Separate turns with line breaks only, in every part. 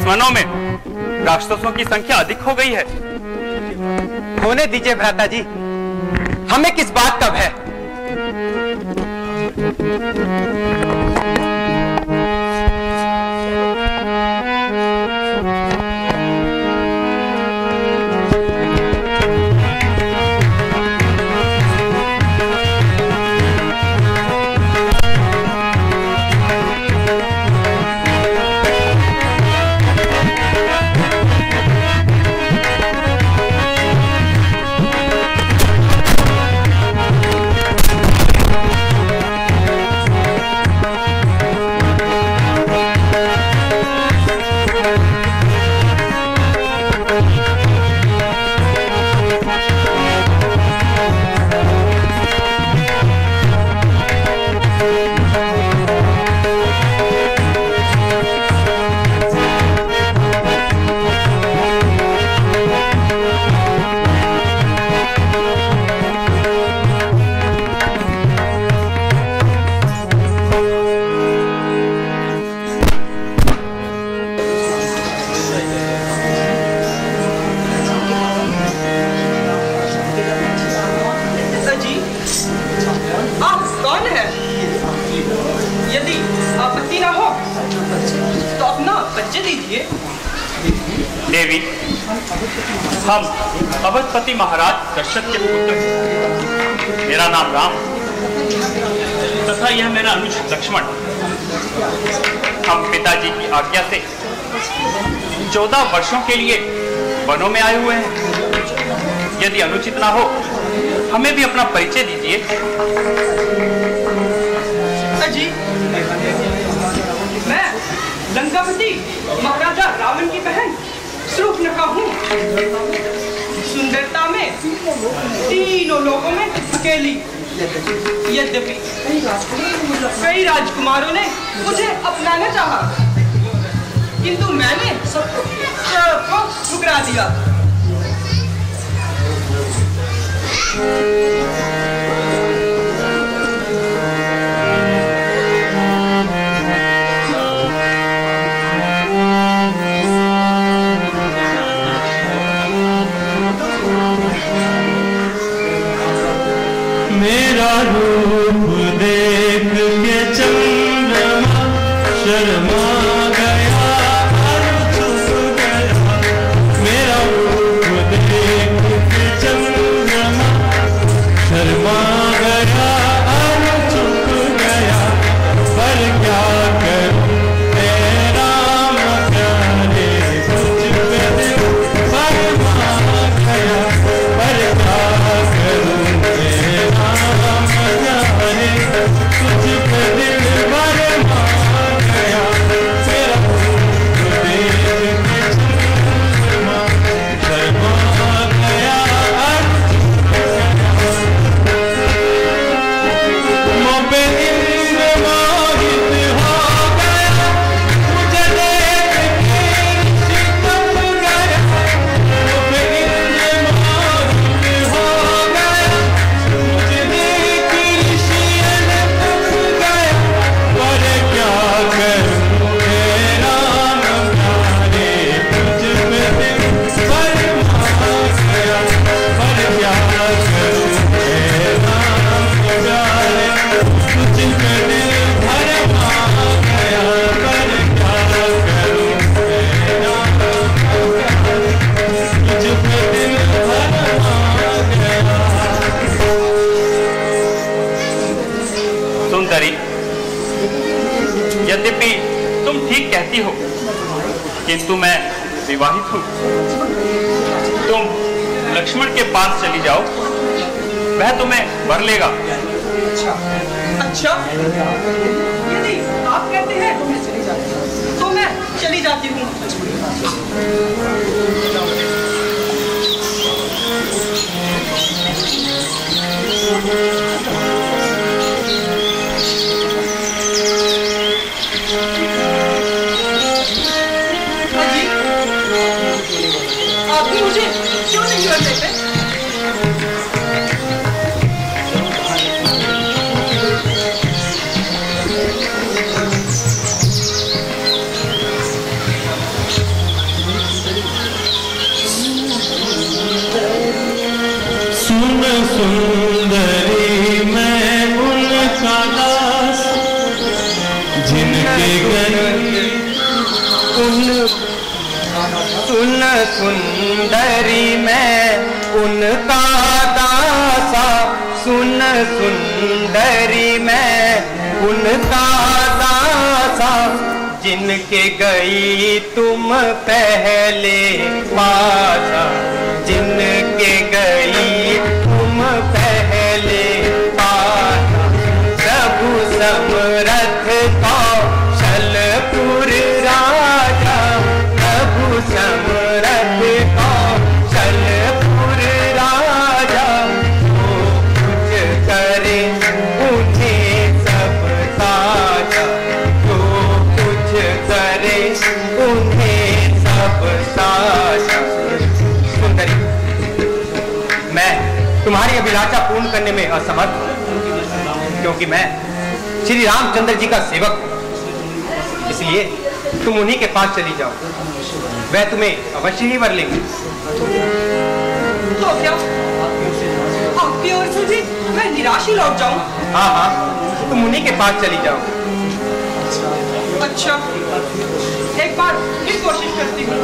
दुश्मनों में राक्षसों की संख्या अधिक हो गई है।
होने दीजिए भ्राता जी, हमें किस बात का भय।
देवी, हम अवधपति महाराज दशरथ के पुत्र हैं। मेरा नाम राम तथा यह मेरा अनुज लक्ष्मण। हम पिताजी की आज्ञा से 14 वर्षों के लिए वनों में आए हुए हैं। यदि अनुचित ना हो, हमें भी अपना परिचय दीजिए।
जी, मैं लंकापति महाराजा रावण की बहन शूर्पणखा हूँ। सुंदरता में तीनों लोगों में अकेली। यद्यपि कई राजकुमारों ने मुझे अपनाना चाहा, किंतु मैंने सबको ठुकरा दिया।
मेरा रूप देख के चंद्रमा शर्मा गया और चुप गया। मेरा रूप देख के चंद्रमा शर्मा गया और चुप गया। पर क्या करूं तेरा प्यारे, कुछ पे दिल फरमा गया। पर क्या करूं कुछ पे दिल भरमा गया। मेरा चंद्रमा शर्मा गया। मोबे इंद्र मोहित हो गया, मुझे देख के तप गया। मोबे इंद्र मोहित हो गया, मुझे देख
सुंदरी, यद्यपि तुम ठीक कहती हो, किंतु मैं विवाहित हूँ। तुम लक्ष्मण के पास चली जाओ, वह तुम्हें वर लेगा।
अच्छा, यदि आप कहते हैं तो मैं चली जाती हूँ। आप भी मुझे क्यों नहीं वर लेते?
का दास जिनके गले
सुन सुंदरी मैं उनका दासा, सुन सुंदरी मैं उनका दासा, जिनके गई तुम पहले पासा, जिनके गई तुम पहले पासा। प्रभु समरथ कौशलपुर राजा, प्रभु समरथ कौशलपुर राजा, जो कुछ करे उन्हें सब साजा, जो कुछ करे उन्हें सब साजा। सुंदरी, मैं तुम्हारी अभिलाषा पूर्ण करने में असमर्थ हूं, क्योंकि मैं श्री रामचंद्र जी का सेवक हूं। इसलिए तुम उन्हीं के पास चली जाओ, वह तुम्हें अवश्य ही वर लेंगे।
तो क्या आपकी ओर से भी मैं निराश ही लौट जाऊं?
हाँ हाँ, तुम उन्हीं के पास चली जाओ।
अच्छा, एक बार फिर कोशिश करती हूँ।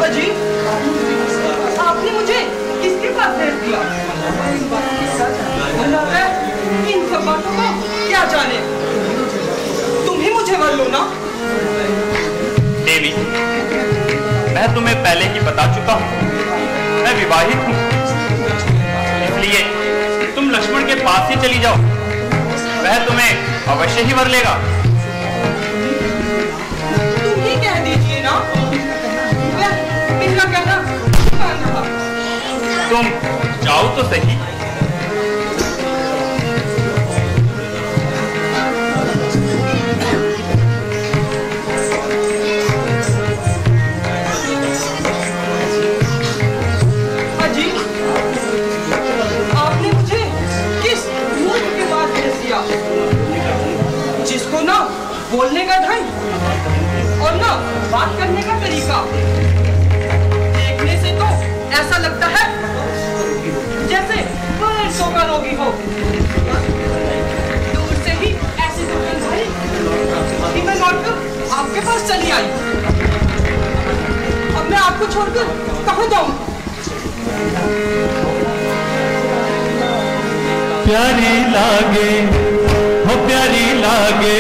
अजी, आपने मुझे किसके पास भेज दिया? इन सब बातों को क्या जाने, तुम ही मुझे वर लो ना।
देवी, मैं तुम्हें पहले ही बता चुका हूँ, मैं विवाहित हूँ, इसलिए तुम लक्ष्मण के पास ही चली जाओ, वह तुम्हें अवश्य ही वर लेगा।
तुम ही कह दीजिए ना, मेरा कहना मान रहा।
तुम जाओ तो सही।
अजी, आपने मुझे किस मूर्ख के पास भेज दिया, जिसको ना बोलने का ढंग और ना बात करने का तरीका। देखने से तो ऐसा लगता है जैसे बरसों का रोगी हो। दूर से ही ऐसी दुर्गंध आई कि मैं लौटकर आपके पास चली आई। अब मैं आपको छोड़कर कहाँ जाऊं?
प्यारी लागे हो, प्यारी लागे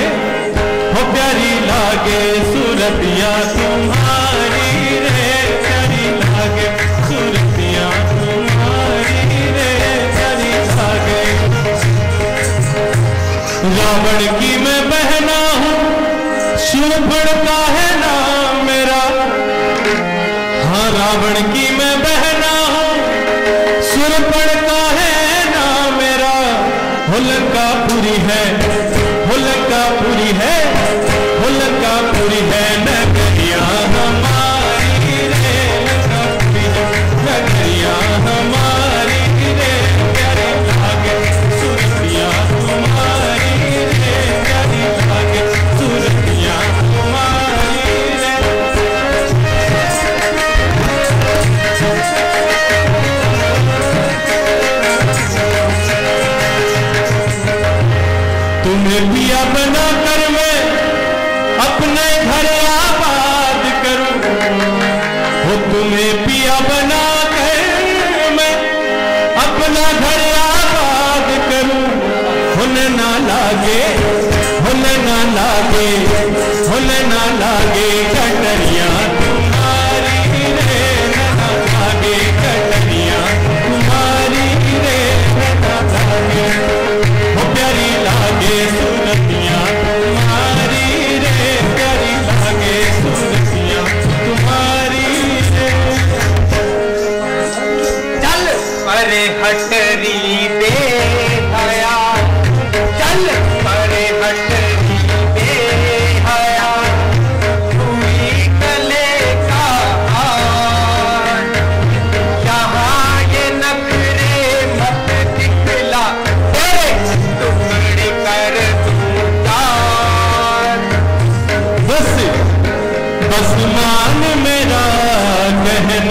हो, प्यारी लागे सूरतिया तुम्हारी रे, प्यारी लागे सूरतिया तुम्हारी रे, प्यारी लागे। रावण की मैं बहना हूँ, शूरपण का है नाम मेरा। हाँ, रावण की मैं बहना हूँ, शूरपण का है नाम मेरा। होलकापुरी है, होलकापुरी है, होलकापुरी है नगरिया हमारी रे, नगरिया हमारी रे, प्यारी लागे सूरतिया तुम्हारी रे, प्यारी लागे सूरतिया तुम्हारी रे। तुम्हें पिया बना कर मैं अपने घर आबाद करूं, हो तुम्हें पिया बना कर मैं अपना घर आबाद करूं। होने ना लागे, होने ना लागे, होने ना लागे कटरिया तुम्हारी रे, ना लागे कटरिया तुम्हारी रे, ना लागे। हो प्यारी लागे सूरतिया तुम्हारी रे, प्यारी लागे सूरतिया तुम्हारी रे।
चल अरे हटरी दे हया, चल अरे हटरी दे हया, हुई कले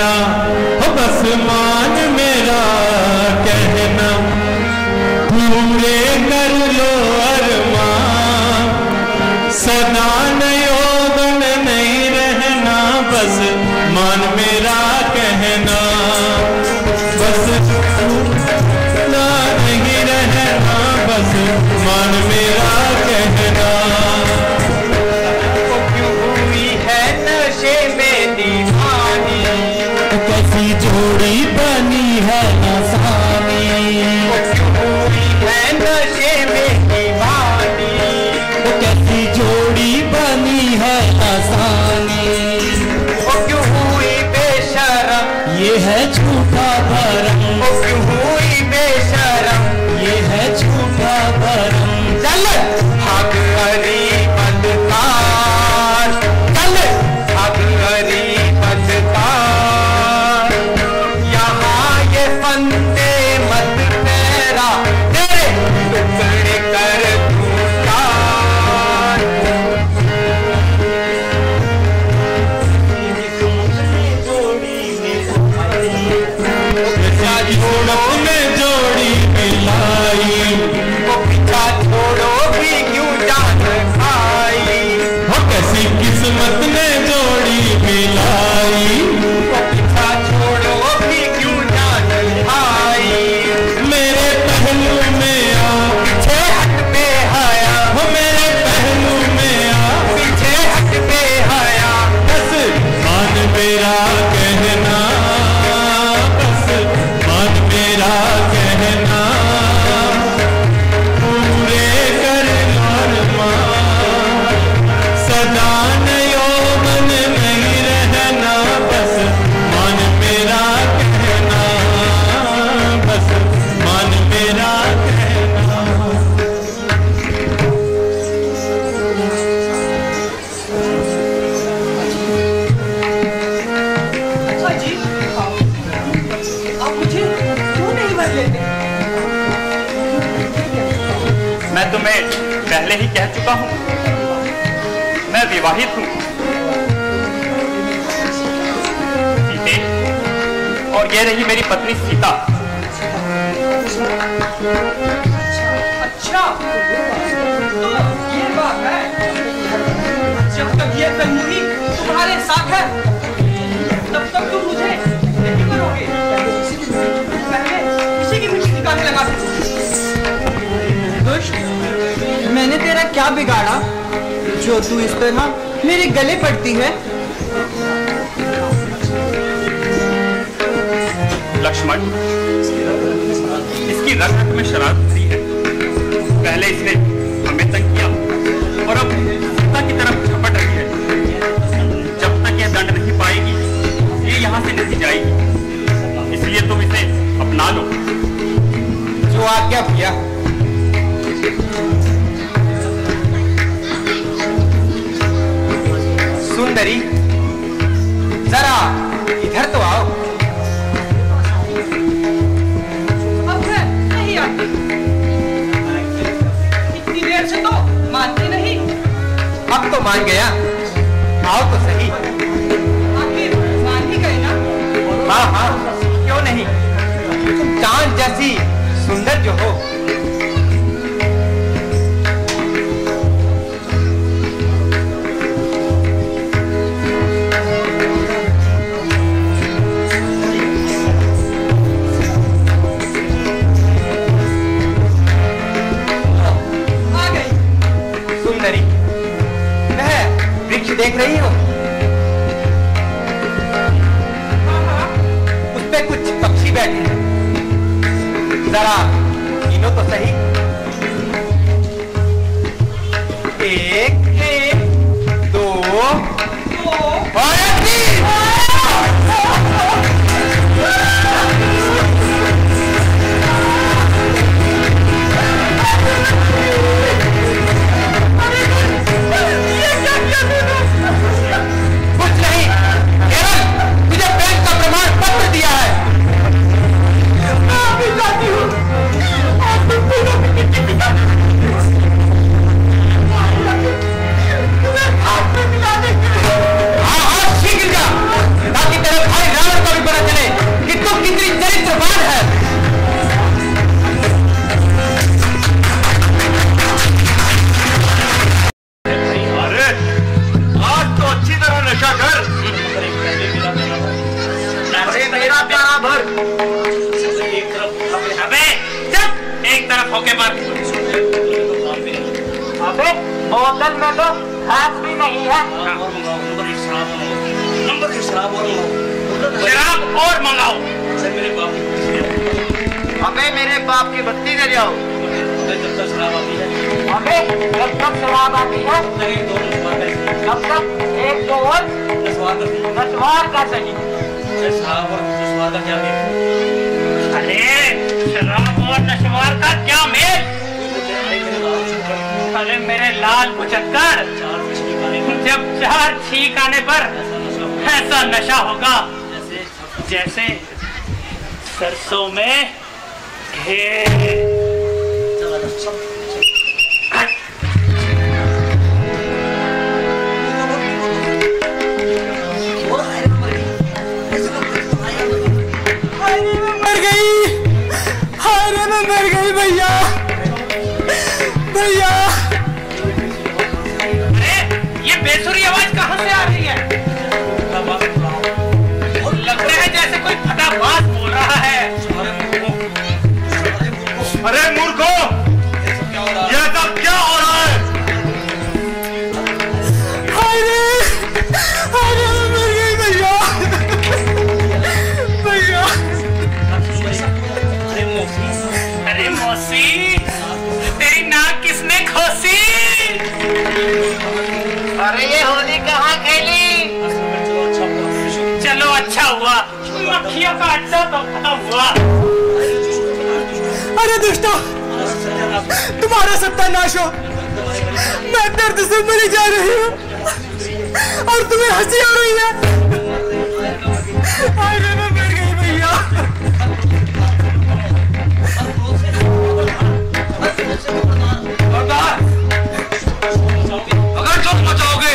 कहना, हो बस मान मेरा कहना, पूरे कर लो अरमान, सदा यौवन नहीं रहना, बस मान मेरा कहना, बस ना नहीं रहना, बस मान मेरा कहना। कैसी जोड़ी बनी है आसानी,
है नशे में दीवानी,
कैसी जोड़ी बनी है आसानी,
वो क्यों हुई बेशरम,
ये है झूठा भरम,
वो क्यों हुई बेशरम,
ये है झूठा भरम।
चल भाग गरीबत तार, चल भाग गरीबत तार, यहाँ ये फंदे मत तेरा, तेरे टुकड़े कर दूं तार।
छोड़ो में जोड़ी मिलाई,
वो पीछा छोड़ो भी क्यों जान खाई,
हो कैसी किस्मत ने जोड़ी मिलाई,
वो पीछा छोड़ो भी क्यों जान खाई।
मेरे पहलू में आ
पीछे हट पे आया,
हो मेरे पहलू में आ,
पीछे हट पे आया,
बस मान मेरा कहना, बस मान मेरा कहना, पूरे कर लो अरमान, सदा यौवन नहीं रहना, बस मान मेरा कहना, बस मान मेरा कहना।
अच्छा जी, आप मुझे क्यों नहीं भर लेते?
मैं तुम्हें पहले ही कह चुका हूं, मैं विवाहित हूं। सीते, और ये रही मेरी पत्नी सीता।
अच्छा, तो ये बात है। जब तक ये तन्मूरी तुम्हारे साथ है, तब तक तुम मुझे नहीं करोगे। पहले इसी की मिट्टी निकालने लगा। दुष्ट, मैंने तेरा क्या बिगाड़ा जो तू इस तरह मेरे गले पड़ती है?
लक्ष्मण, इसकी रग रग में शरारत भरी है। पहले इसने हमें तंग किया और अब सीता की तरफ झपट रही है। जब तक यह दंड नहीं पाएगी, ये यहाँ से नहीं जाएगी। इसलिए तुम इसे अपना लो।
जो आज्ञा भैया। सुंदरी, जरा इधर तो आओ।
अब मैं नहीं आती। इतनी देर से तो मानते नहीं।
अब तो मान गया, आओ तो सही।
आखिर मान ही गए ना?
हाँ हाँ, क्यों नहीं। तुम चांद जैसी सुंदर जो हो। देख रही हो? उस पे कुछ पक्षी बैठे हैं, जरा गिनो तो सही। एक, दो और तीन। कुछ नहीं, केवल तुझे बैंक का प्रमाण पत्र दिया है। मैं अभी जाती हूँ।
धोखेबाज।
अबे बोतल में तो घास भी नहीं है।
शराब और मंगाओ।
अबे मेरे बाप की बत्ती दे जाओ। अबे जब तक शराब आती है तब तक एक दो और नस्वार का सही।
अरे शराब और नशवार का क्या मेल? अरे मेरे लाल मुचक्कर, जब 4 छींक आने पर ऐसा नशा होगा जैसे सरसों में घेर।
मर गई भैया, भैया।
अरे ये बेसुरी आवाज कहाँ से आ रही है? लगता है जैसे कोई फटाफट बोल रहा है।
अरे मूर्खों, ये सब क्या हो रहा है?
अरे मर गई भैया, भैया।
अरे मौसी, तेरी नाक किसने खोसी?
अरे ये होली कहाँ खेली?
चलो अच्छा हुआ, मक्खियों का अड्डा तो खत्म हुआ।
अरे दुष्टों, तुम्हारा सत्यानाश हो। मैं दर्द से मरी जा रही हूँ और तुम्हें हंसी आ रही है। अरे मैं मर गई भैया।
अगर चुप मचाओगे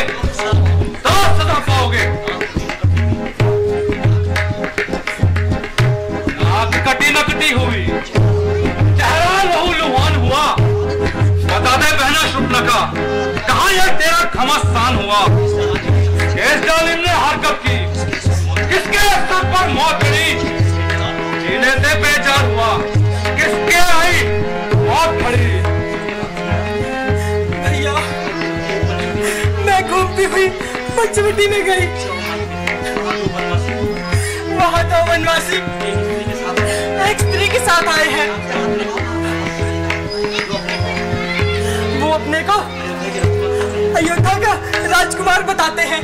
तो सजा पाओगे। आग कटी न कटी हुई, चेहरा लहू लुहान हुआ। बता दे बहना शुक्लका, कहाँ यह तेरा घमसान हुआ? इस जालिम ने हरकत की, किसके सर पर मौत चढ़ी? जीने से बेजार हुआ, किसके आई मौत खड़ी?
भैया, मैं घूमती हुई पंचवटी में गई। वहाँ तो वनवासी एक स्त्री के साथ आए हैं। वो अपने को अयोध्या का राजकुमार बताते हैं।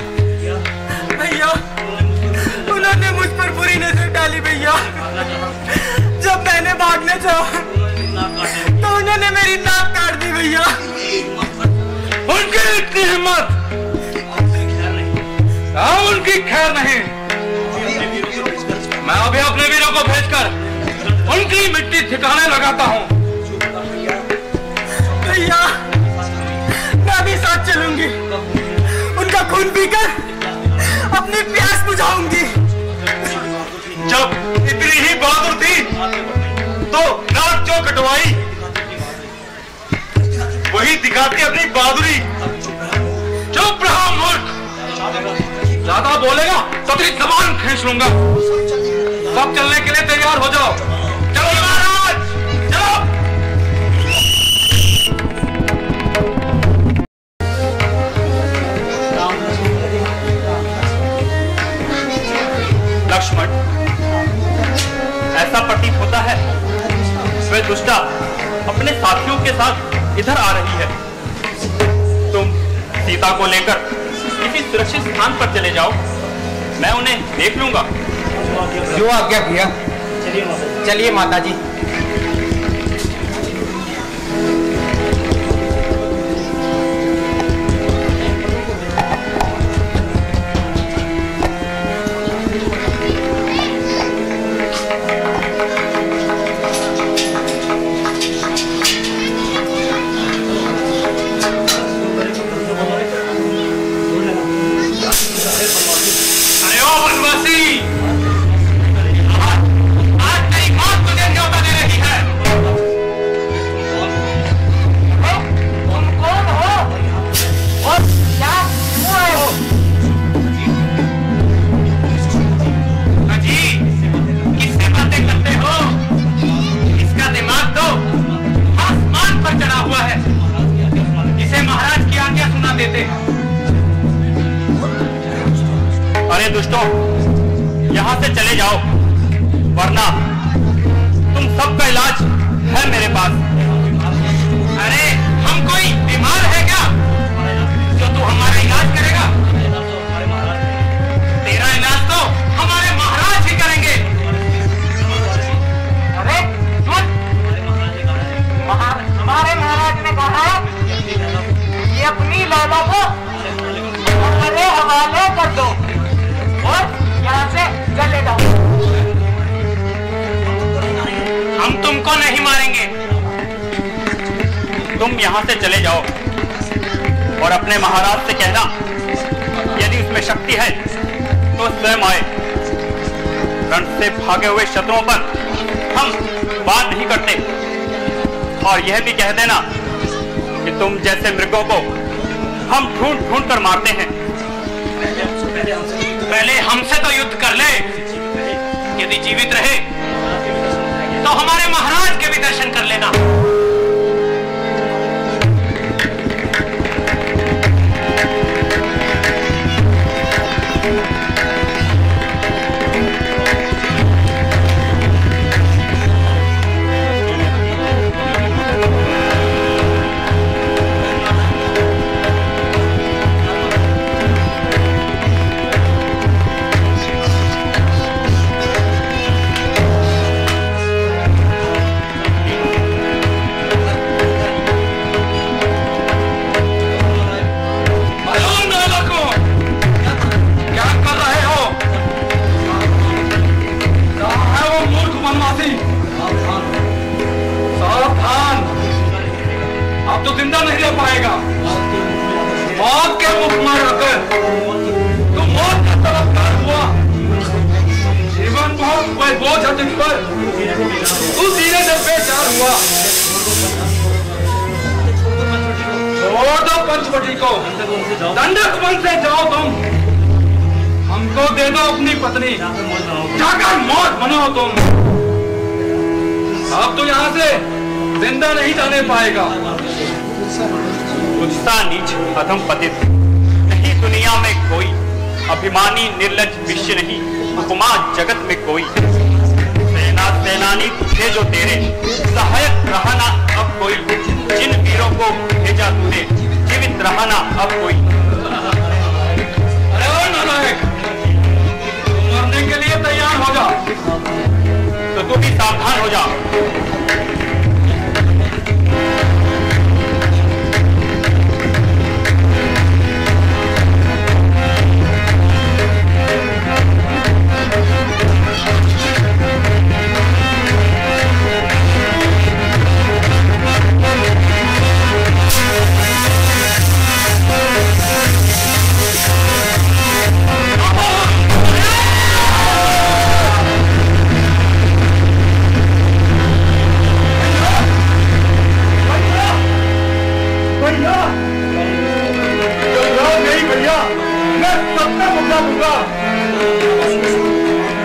भैया, उन्होंने मुझ पर बुरी नजर डाली भैया। जब मैंने भागने जाओ तो उन्होंने मेरी नाक काट दी भैया।
उनकी इतनी हिम्मत, उनकी खैर नहीं। मैं अभी अपने वीरों को भेजकर उनकी मिट्टी ठिकाने लगाता हूँ।
भैया, मैं भी साथ चलूंगी। उनका खून पीकर अपनी प्यास बुझाऊंगी।
जब इतनी ही बहादुर थी तो नाक क्यों कटवाई? वही दिखाती अपनी बहादुरी। चुप रहा मूर्ख, ज्यादा बोलेगा तो तेरी जबान खींच लूंगा। सब चलने के लिए तैयार हो जाओ। चलो महाराज, चलो।
लक्ष्मण, ऐसा प्रतीत होता है वे दुष्टा अपने साथियों के साथ इधर आ रही है। तुम सीता को लेकर किसी सुरक्षित स्थान पर चले जाओ, मैं उन्हें देख लूंगा।
जो आज्ञा भैया। चलिए माता जी।
अरे ओ वनवासी, आज तेरी मौत तुझे न्योता दे अरे दुष्टों, यहाँ से चले जाओ, वरना तुम सबका इलाज है मेरे पास।
अरे हम कोई बीमार है क्या जो तू हमारा इलाज करेगा? तेरा इलाज तो हमारे महाराज ही करेंगे।
अरे सुन, हमारे महाराज ने कहा कि अपनी लौला को हमारे हवाले कर दो और यहाँ से चले जाओ।
हम तुमको नहीं मारेंगे।
तुम यहाँ से चले जाओ और अपने महाराज से कहना यदि उसमें शक्ति है तो स्वयं आए। रण से भागे हुए शत्रुओं पर हम बात नहीं करते। और यह भी कह देना कि तुम जैसे मृगों को हम ढूंढ ढूंढ कर मारते हैं।
पहले हमसे तो युद्ध कर ले। यदि जीवित रहे तो हमारे महाराज के भी दर्शन कर लेना। अब तो जिंदा नहीं रह पाएगा। मौत के मुख में रखकर तो मौत का तलबगार हुआ। जीवन बहुत बोझ है तुझ पर, तू धीरे से बेचार हुआ। छोड़ दो पंचवटी को, दंडक वन से जाओ तुम। हमको दे दो अपनी पत्नी, जाकर मौत बनाओ तुम। अब तो यहाँ से जिंदा नहीं जाने पाएगा।
तुझसा नीच अधम पतित नहीं दुनिया में कोई, अभिमानी निर्लज विश्व नहीं उपमा जगत में कोई। सेना सेनानी थे जो तेरे, सहायक रहना अब कोई। जिन वीरों को भेजा तूने, जीवित रहना अब कोई।
अरे ओ नालायक, मरने के लिए तैयार हो जा।
तो तू भी सावधान हो जा।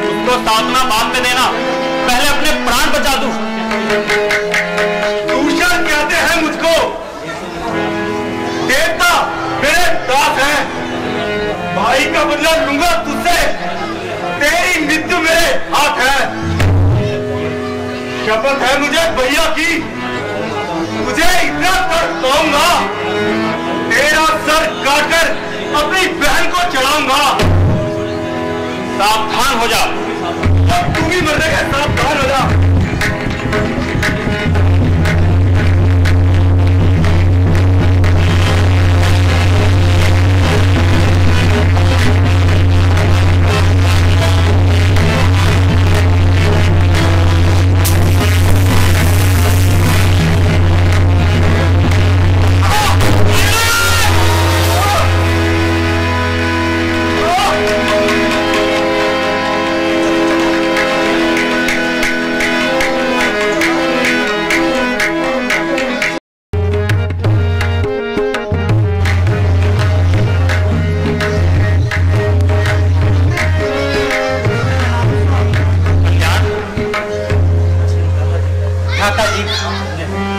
उसको साधना बाद में देना, पहले अपने प्राण बचा दूं।
दूषण कहते हैं मुझको, देवता मेरे दास हैं। भाई का बदला लूंगा तुझसे, तेरी मृत्यु मेरे हाथ है। शपथ है मुझे भैया की, तुझे इतना कर पाऊंगा, तेरा सर काटकर अपनी बहन को चढ़ाऊंगा।
सावधान हो जा।
और तू भी मरने का सावधान हो जा।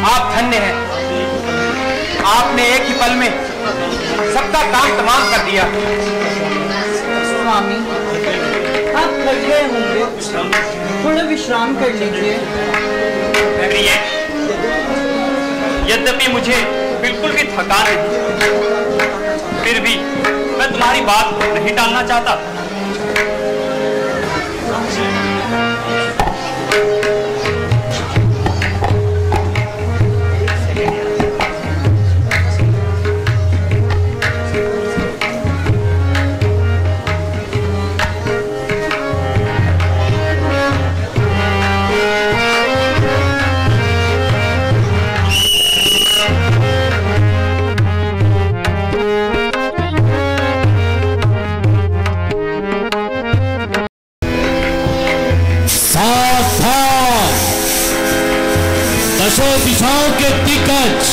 आप धन्य हैं, आपने एक ही पल में सबका काम तमाम कर दिया।
स्वामी, आप थक गए होंगे, थोड़ा विश्राम कर लीजिए।
यद्यपि मुझे बिल्कुल भी थकान नहीं, फिर भी मैं तुम्हारी बात नहीं टालना चाहता।
दशों दिशाओं के दिग्गज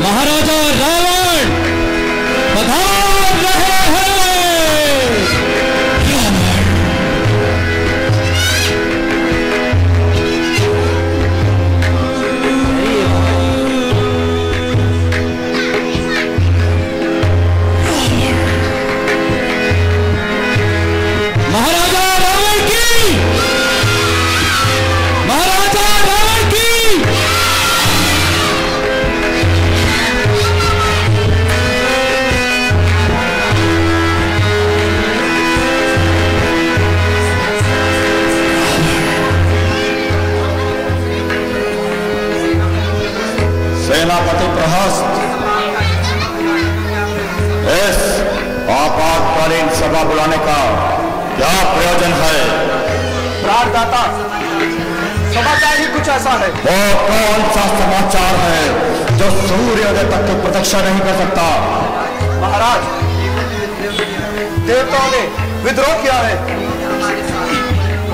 महाराजा रावण पधार रहे हैं।
सेनापति प्रहस्त, इस आपातकालीन सभा बुलाने का क्या प्रयोजन है?
प्राणदाता, समाचार ही कुछ ऐसा है।
वो कौन सा समाचार है जो सूर्योदय तक की प्रतीक्षा नहीं कर सकता?
महाराज, देवताओं ने विद्रोह किया है।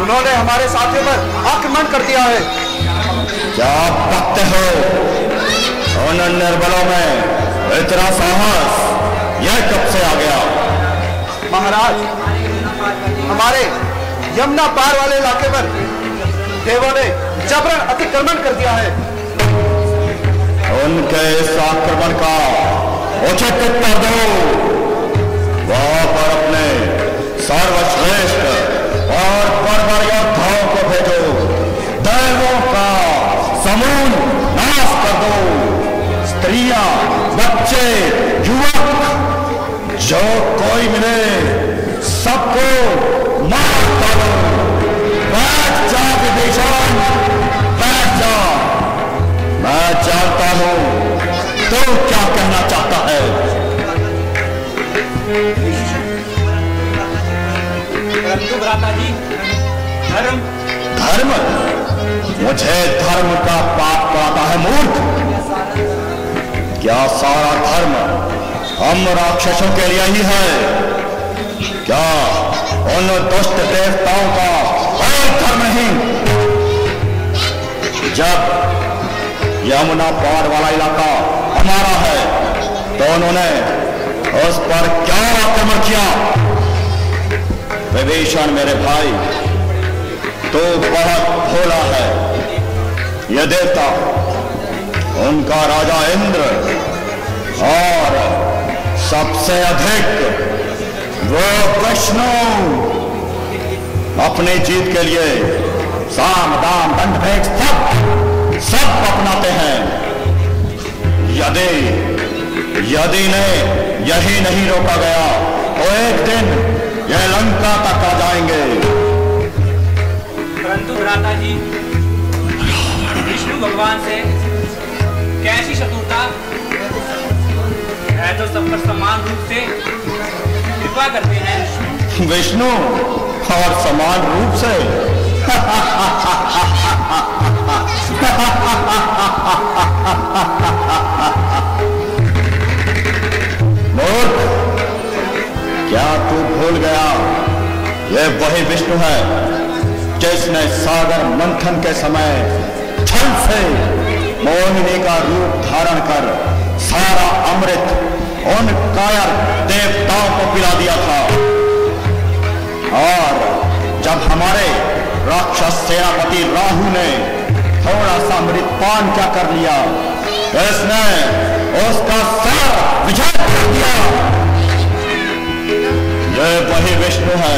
उन्होंने हमारे साथियों पर आक्रमण कर दिया है।
क्या बकते हो? उन निर्बलों में इतना साहस यह कब से आ गया?
महाराज, हमारे यमुना पार वाले इलाके पर देवों ने जबरन अतिक्रमण कर दिया है।
उनके इस आक्रमण का उचित उत्तर दो। वहां पर अपने सर्वश्रेष्ठ और बर्बर योद्धाओं को भेजो। दैवों का समूह नाश कर दो। स्त्रियां, बच्चे, युवक, जो कोई मिले सबको मार डालो। बैठ जा विभीषण, बैठ जा। मैं जानता हूं तो क्या कहना चाहता है।
परंतु भ्राता जी, धर्म
धर्म? मुझे धर्म का पाठ पढ़ाता है मूर्ख। क्या सारा धर्म हम राक्षसों के लिए ही है? क्या उन दुष्ट देवताओं का कोई धर्म नहीं? जब यमुना पार वाला इलाका हमारा है तो उन्होंने उस पर क्या आक्रमण किया? विभीषण मेरे भाई, तो बहुत भोला है। यह देवता, उनका राजा इंद्र, और सबसे अधिक वो विष्णु अपनी जीत के लिए साम दाम दंड भेद सब अपनाते हैं। यदि ने यही नहीं रोका गया तो एक दिन यह लंका तक आ जाएंगे।
परंतु भ्राता जी, विष्णु भगवान से कैसी शत्रुता है तो सब पर समान रूप से कृपा करते हैं।
विष्णु और समान रूप से मूर्ख, क्या तू भूल गया? यह वही विष्णु है जिसने सागर मंथन के समय छल से मोहिनी का रूप धारण कर सारा अमृत उन कायर देवताओं को पिला दिया था। और जब हमारे राक्षस सेनापति राहु ने थोड़ा सा अमृत पान क्या कर लिया, इसने उसका सर विजय कर दिया। यह वही विष्णु है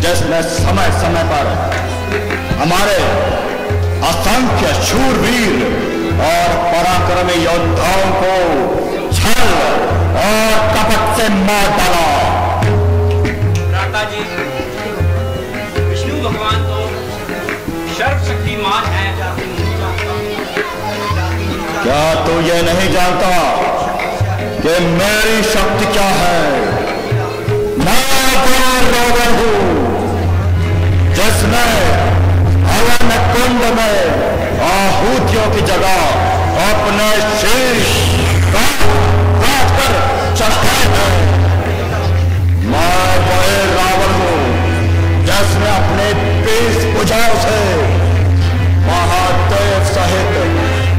जिसने समय समय पर हमारे असंख्य शूरवीर और पराक्रमी योद्धाओं को छल और कपट से मार डाला।
भ्राता जी, विष्णु भगवान तो सर्वशक्तिमान है।
क्या तू ये नहीं जानता कि मेरी शक्ति क्या है? मैं रावण हूं जिसने हवन कुंड में आहूतियों की जगह अपने शीश काट कर चढ़ाए हैं। मैं वही रावण हूं जिसने अपने 20 भुजाओं से महादेव सहित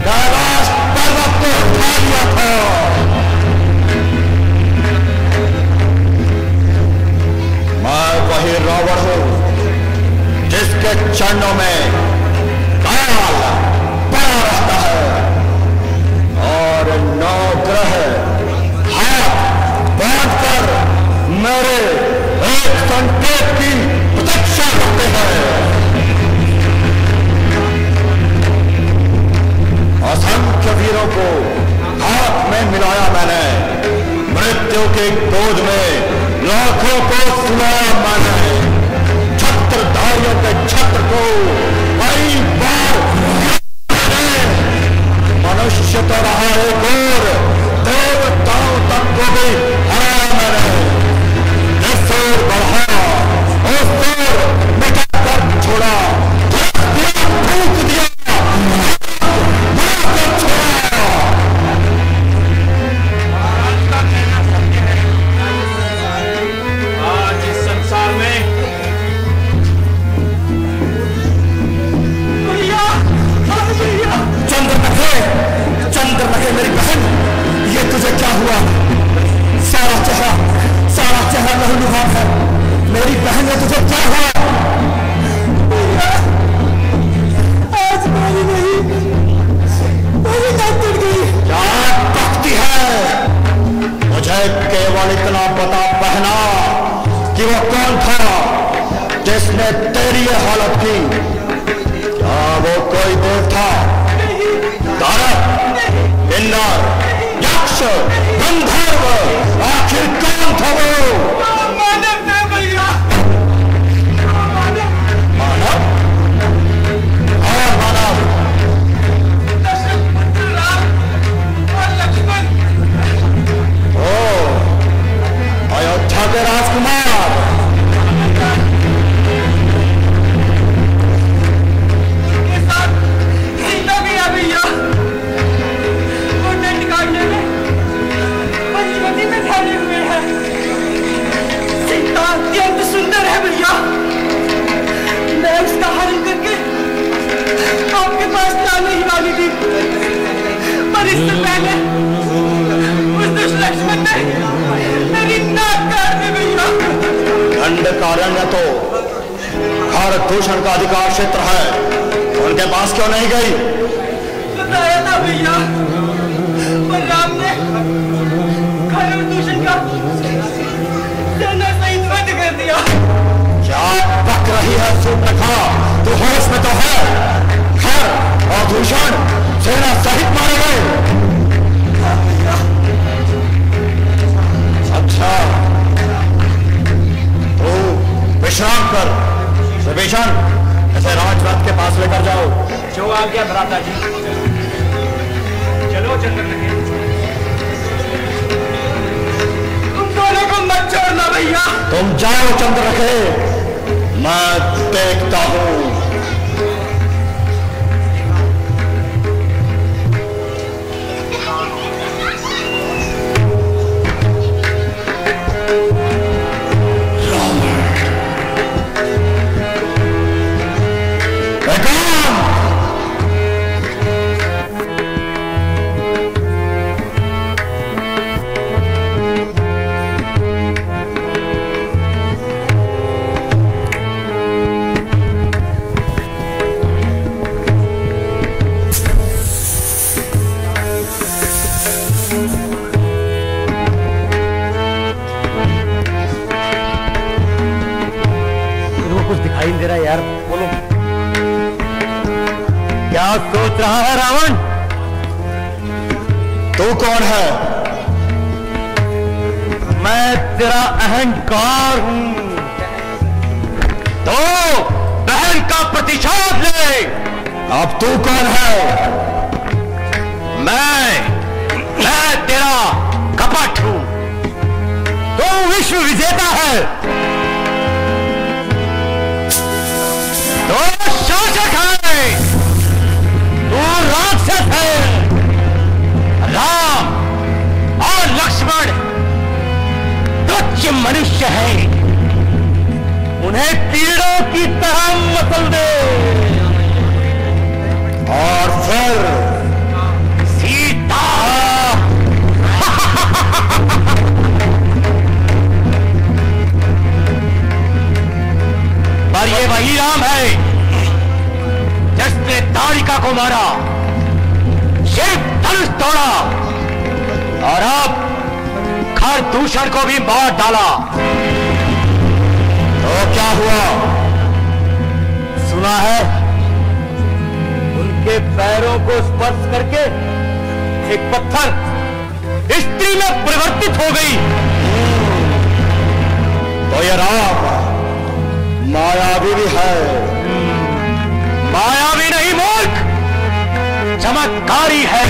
कैलाश पर्वत को उठा लिया था। मैं वही रावण हूं जिसके चरणों में काल पड़ा रहता है और 9 ग्रह हाथ बांधकर मेरे एक संकेत की प्रतीक्षा करते हैं। असंख्य वीरों को हाथ में मिलाया मैंने, मृत्यु की गोद में लाखों को सुलाया मैंने, छत्रधारियों के छत्र को कई बार मनुष्य तो रहा एक और देवताओं तक को भी हराया मैंने। जिस ओर बढ़ा उस ओर मिटा कर छोड़ा, फूक दिया मेरी बहन, ये तुझे क्या हुआ? सारा चेहरा लहूलुहान है। मेरी बहन ने तुझे क्या हुआ? आज मेरी दांत टूट गई। क्या बकती है? मुझे केवल इतना बता बहना कि वो कौन था जिसने तेरी ये हालत की? क्या वो कोई देव था? तारक, किन्नर, यक्ष, गंधर्व, आखिर कौन था वो?
मानव थे भैया।
मानव? और मानव?
दशरथ पुत्र राम और लक्ष्मण।
ओ, अयोध्या के राजकुमार।
उनके साथ सीता भी आ भैया। पंचवटी में ठहरे हुए हैं। सीता अत्यंत सुंदर है भैया। मैं उसका हरण करके आपके पास लाने ही वाली थी, पर इससे पहले उस दुष्ट लक्ष्मण ने मेरी नाक काट दी भैया।
दंडकारण्य तो हर दूषण का अधिकार क्षेत्र है, उनके पास क्यों नहीं गई?
बताया था भैया, पर राम ने खर दूषण का सेना सहित वध कर दिया।
क्या बक रही है सूर्पनखा? तू होश में तो है? खर और दूषण सेना सहित मारे गए। अच्छा, तो विश्राम कर। विभीषण, इसे राजरथ के पास लेकर जाओ।
जो आ गया भ्राता जी। चलो चंद्रनखे।
तुम दोनों को मत छोड़ना भैया।
तुम जाओ चंद्रनखे, मैं देखता हूं। सोच रहा है रावण? तू कौन है? मैं तेरा अहंकार हूं। तो बहन का प्रतिशोध ले। अब तू कौन है? मैं तेरा कपट हूं। तू विश्व विजेता है, तो शासक है, तू राक्षस है। राम और लक्ष्मण तुच्छ मनुष्य है, उन्हें कीड़ों की तरह मसल दे। और फिर सीता पर ये वही राम है जिसने तारिका को मारा, शिव धनुष तोड़ा और अब खरदूषण को भी मार डाला। तो क्या हुआ? सुना है उनके पैरों को स्पर्श करके एक पत्थर स्त्री में परिवर्तित हो गई। तो ये राम मायावी भी है। मायावी नहीं मूर्ख, चमत्कारी है,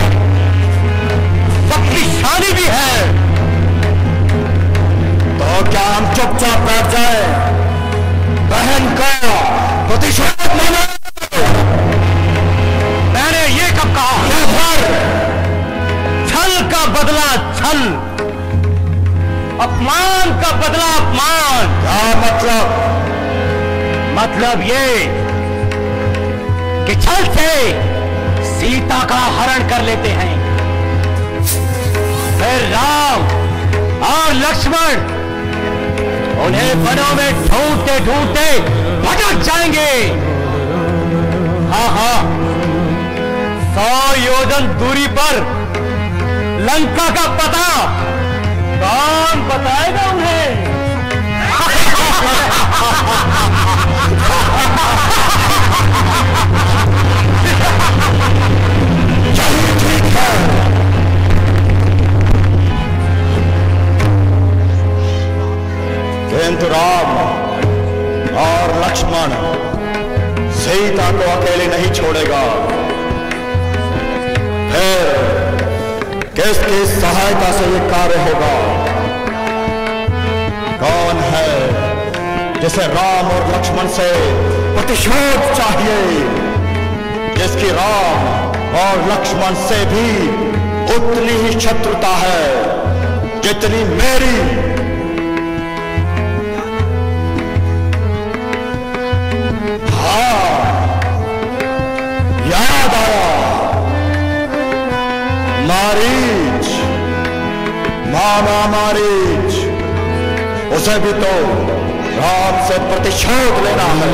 शक्तिशाली भी है। तो क्या हम चुपचाप बैठ जाए? बहन का प्रतिशोध लेना? मैंने ये कब कहा? छल का बदला छल, अपमान का बदला अपमान। क्या मतलब? मतलब ये कि छल से सीता का हरण कर लेते हैं, फिर राम और लक्ष्मण उन्हें वनों में ढूंढते ढूंढते भटक जाएंगे। हाँ, 100 योजन दूरी पर लंका का पता कौन बताएगा उन्हें? ठीक है। किंतु राम और लक्ष्मण सीता को अकेले नहीं छोड़ेगा। फिर किसकी सहायता से ये कार्य होगा? कौन है जिसे राम और लक्ष्मण से प्रतिशोध चाहिए, जिसकी राम और लक्ष्मण से भी उतनी ही शत्रुता है जितनी मेरी? याद आया, मारीच, मामा मारीच, उसे भी तो राम से प्रतिशोध लेना है।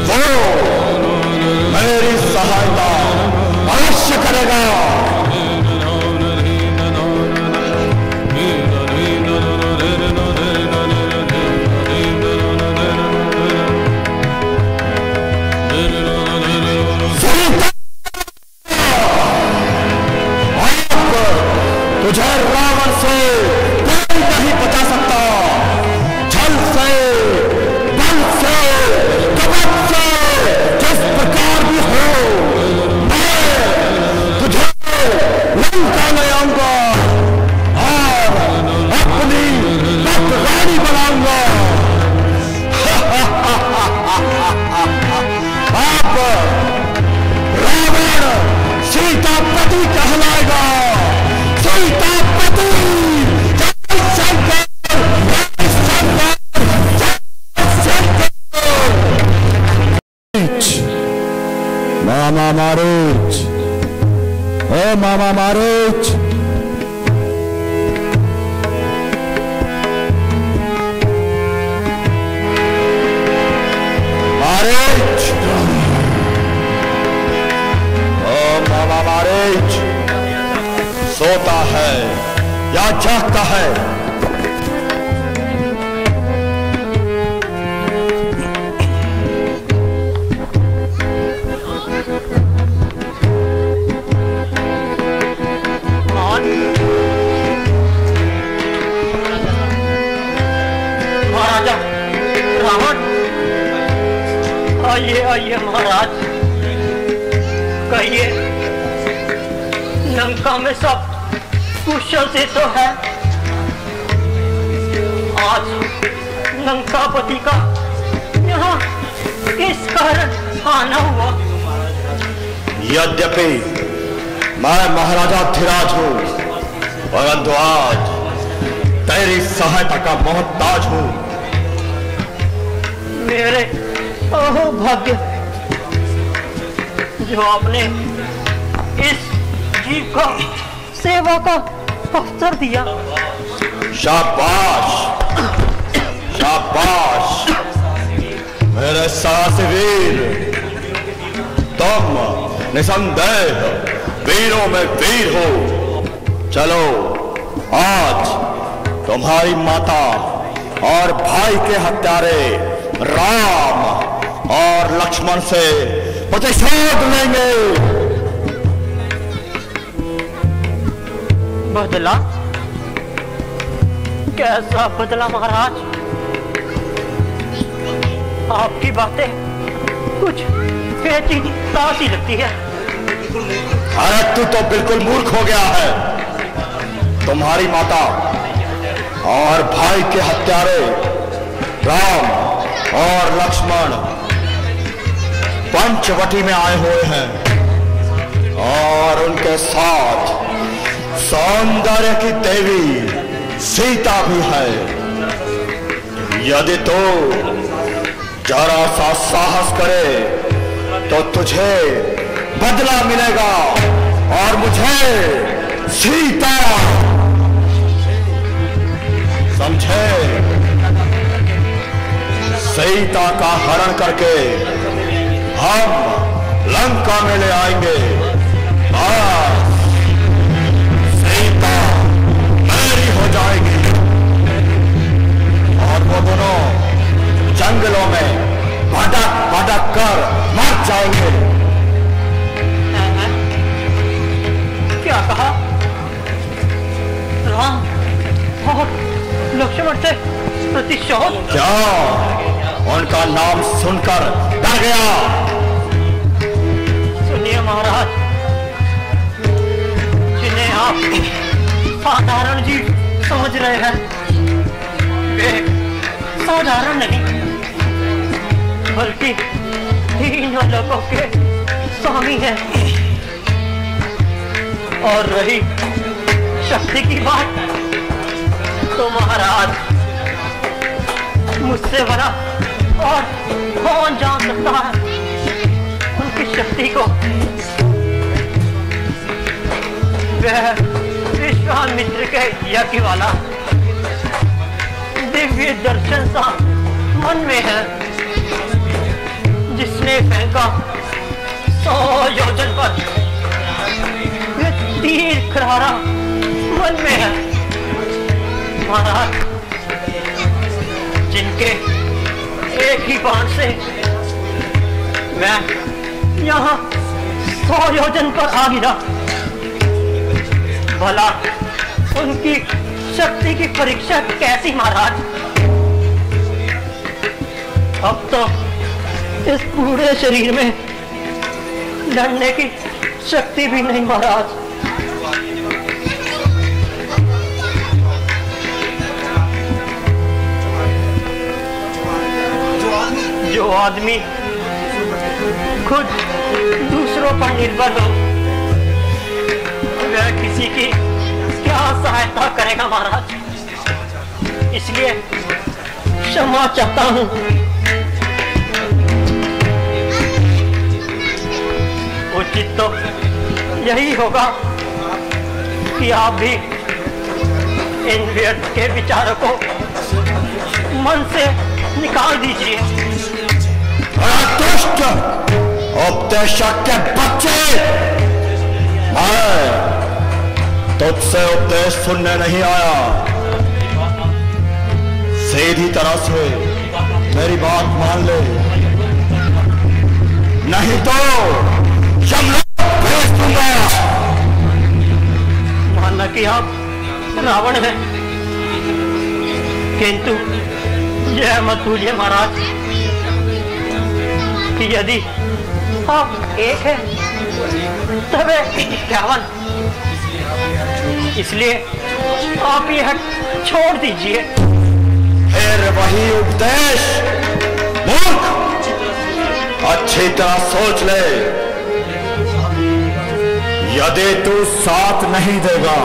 वो मेरी सहायता अवश्य करेगा। तुझे रावण से कोई नहीं बचा सकता। छल से, बल से, कपट से, जिस प्रकार भी हो, मैं तुझे लंका ले आऊंगा और अपनी पत रानी बनाऊंगा। अब रावण सीतापति कहलाएगा। सीतापति, जय शंकर, जय शंकर, जय शंकर। मामा मारीच, ओ मामा मारीच, मारीच, ओ मामा मारीच, सोता है या जागता है?
कहिए महाराज, कहिए, लंका में सब कुशल से तो है। आज लंकापति का यहाँ किस कारण आना हुआ?
यद्यपि मैं महाराजा धीराज हूँ, परंतु आज तेरी सहायता का मोहताज हूँ।
मेरे अहो भाग्य, जो आपने इस जीव को सेवा का अवसर दिया।
शाबाश, शाबाश मेरे साहसी वीर, तुम निसंदेह वीरों में वीर हो। चलो, आज तुम्हारी माता और भाई के हत्यारे राम और लक्ष्मण से प्रतिशोध लेंगे।
बदला? कैसा बदला महाराज? आपकी बातें कुछ पेचीदा सी लगती है।
अरे तू तो बिल्कुल मूर्ख हो गया है। तुम्हारी माता और भाई के हत्यारे राम और लक्ष्मण पंचवटी में आए हुए हैं और उनके साथ सौंदर्य की देवी सीता भी है। यदि तो जरा सा साहस करे तो तुझे बदला मिलेगा और मुझे सीता, समझे? सीता का हरण करके हम लंका में ले आएंगे। सीता मेरी हो जाएगी और वो दोनों जंगलों में भटक भटक कर मर जाएंगे।
क्या कहा? राम और लक्ष्मण से प्रतिशोध?
क्या उनका नाम सुनकर डर गया?
सुनिए महाराज, जिन्हें आप साधारण जीव समझ रहे हैं, वे साधारण नहीं बल्कि तीनों लोगों के स्वामी हैं। और रही शक्ति की बात, तो महाराज मुझसे बड़ा और कौन जान सकता है उनकी शक्ति को? वह विश्वामित्र के यज्ञ वाला दिव्य दर्शन सा मन में है, जिसने फेंका 100 योजन पर तीर खरारा मन में है। महाराज, जिनके एक ही बाण से मैं यहाँ 100 योजन पर आ गिरा, भला उनकी शक्ति की परीक्षा कैसी महाराज? अब तो इस पूरे शरीर में लड़ने की शक्ति भी नहीं महाराज। जो आदमी खुद दूसरों पर निर्भर हो, वह किसी की क्या सहायता करेगा महाराज? इसलिए क्षमा चाहता हूं। उचित तो यही होगा कि आप भी इन व्यर्थ के विचारों को मन से निकाल दीजिए।
दुष्ट उपदेशक के बच्चे, मैं तुझसे उपदेश सुनने नहीं आया। सीधी तरह से मेरी बात मान ले, नहीं तो यमलोक भेज दूंगा।
मानना कि आप रावण हैं, किंतु यह मत भूलिए महाराज, यदि आप एक है तब 51, इसलिए आप ये हट छोड़ दीजिए।
फिर वही उपदेश मूर्ख, अच्छी तरह सोच ले। यदि तू साथ नहीं देगा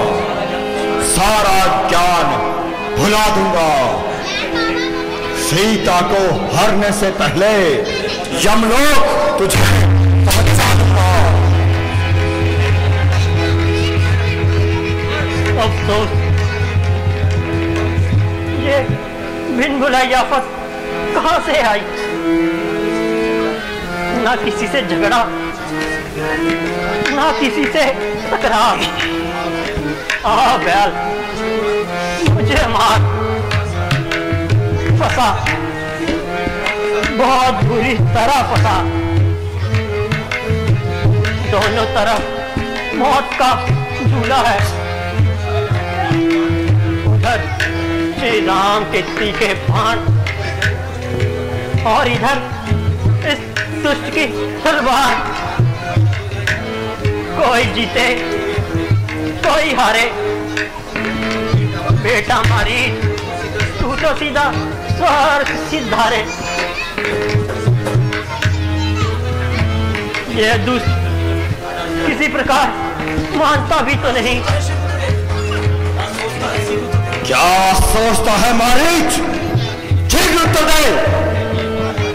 सारा ज्ञान भुला दूंगा। सीता को हरने से पहले यमलोक तुझे पहुंचा दूंगा।
अफसोस, ये बिन बुलाई आफत कहां से आई? ना किसी से झगड़ा, ना किसी से तकरार। आ बैल, मुझे मार। फंसा, बहुत बुरी तरह फंसा। दोनों तरफ मौत का झूला है। उधर श्री राम के तीखे बाण और इधर इस दुष्ट की तलवार। कोई जीते कोई हारे। बेटा मारी, तू तो सीधा स्वर्ग सिधारे। ये दुष्ट किसी प्रकार मानता भी तो नहीं।
क्या सोचता है मारीच? ठीक उत्तर दे।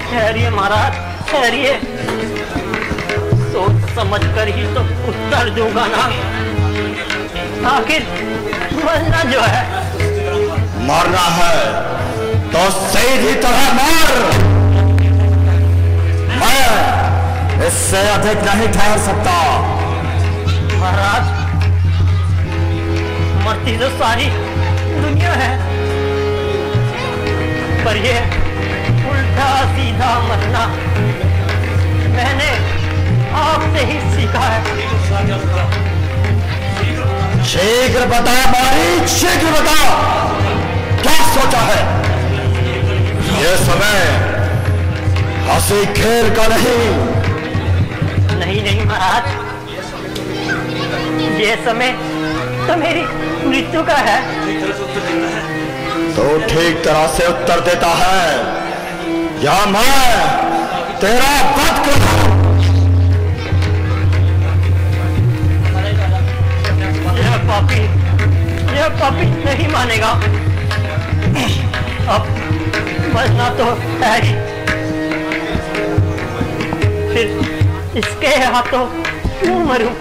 ठहरिए महाराज, ठहरिए। सोच समझ कर ही तो उत्तर दूंगा ना। आखिर मरना जो है,
मरना है तो सीधी तरह मर। मैं इससे अधिक नहीं ठहर सकता।
महाराज, मरती तो सारी दुनिया है, पर ये उल्टा सीधा मरना मैंने आपसे ही सीखा है।
शीघ्र बता मारीच, शीघ्र बता, क्या सोचा है? ये समय हंसी खेल का नहीं।
नहीं महाराज, ये समय तो मेरी मृत्यु का है।
तो ठीक तरह से उत्तर देता है या मैं तेरा वध करूं?
यह पापी नहीं मानेगा। अब मरना तो है ही, फिर इसके हाथों क्यों मरूं?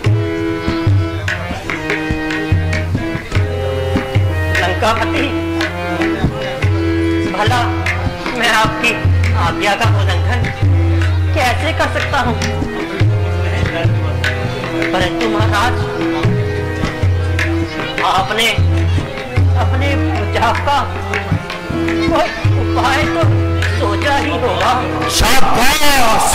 लंकापति, भला मैं आपकी आज्ञा का उल्लंघन कैसे कर सकता हूं? परंतु महाराज, आपने अपने बचाव का कोई उपाय तो सोचा ही होगा।
शाबाश,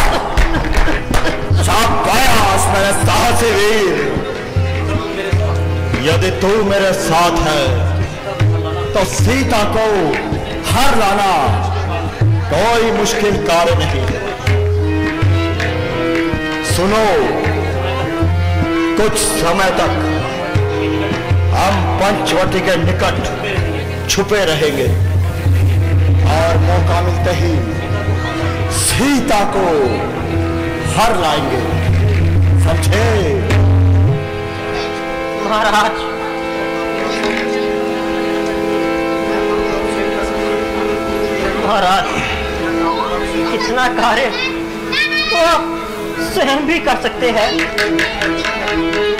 शाबाश मेरे साहसी वीर। यदि तू मेरे साथ है तो सीता को हर लाना कोई मुश्किल कार्य नहीं। सुनो, कुछ समय तक हम पंचवटी के निकट छुपे रहेंगे और मौका मिलते ही सीता को हर लाएंगे, समझे?
महाराज, महाराज, इतना कार्य तो आप स्वयं भी कर सकते हैं,